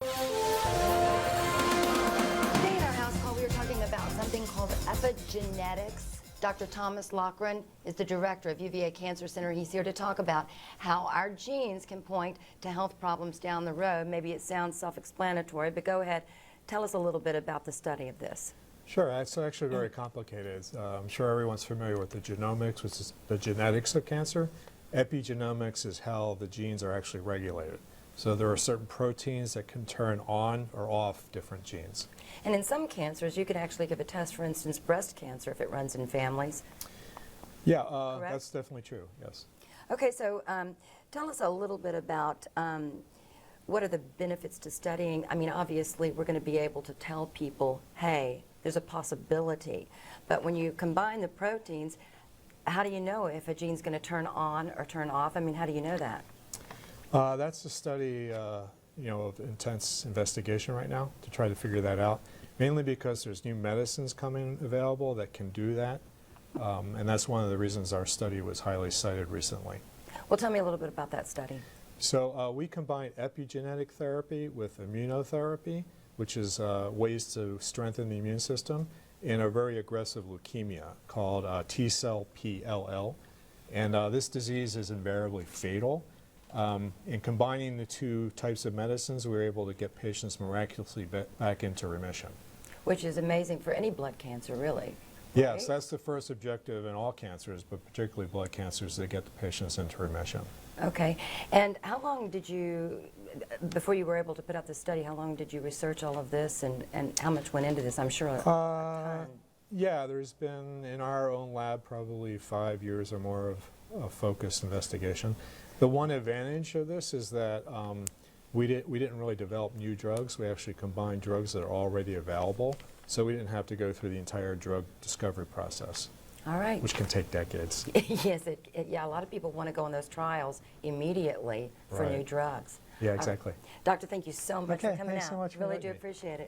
Today in our house call, we were talking about something called epigenetics. Dr. Thomas Loughran is the director of UVA Cancer Center. He's here to talk about how our genes can point to health problems down the road. Maybe it sounds self-explanatory, but go ahead. Tell us a little bit about the study of this. Sure, it's actually very complicated. I'm sure everyone's familiar with the genomics, which is the genetics of cancer. Epigenomics is how the genes are actually regulated. So there are certain proteins that can turn on or off different genes. And in some cancers, you could actually give a test, for instance, breast cancer, if it runs in families. Yeah, that's definitely true, yes. Okay, so tell us a little bit about what are the benefits to studying. I mean, obviously, we're going to be able to tell people, hey, there's a possibility. But when you combine the proteins, how do you know if a gene's going to turn on or turn off? I mean, how do you know that? That's a study of intense investigation right now to try to figure that out, mainly because there's new medicines coming available that can do that. And that's one of the reasons our study was highly cited recently. Well, tell me a little bit about that study. So we combine epigenetic therapy with immunotherapy, which is ways to strengthen the immune system in a very aggressive leukemia called T-cell PLL. And this disease is invariably fatal. In combining the two types of medicines, we were able to get patients miraculously back into remission. Which is amazing for any blood cancer, really. Yes, right? that's the first objective in all cancers, but particularly blood cancers, to get the patients into remission. Okay. And how long did you, before you were able to put out this study, how long did you research all of this, and how much went into this? I'm sure a ton. Yeah, there's been, in our own lab, probably 5 years or more of focused investigation. The one advantage of this is that we didn't really develop new drugs. We actually combined drugs that are already available, so we didn't have to go through the entire drug discovery process. All right. Which can take decades. Yes, yeah, a lot of people want to go on those trials immediately for new drugs. Yeah, exactly. Doctor, thank you so much for coming thanks out. so much for really inviting do me. appreciate it.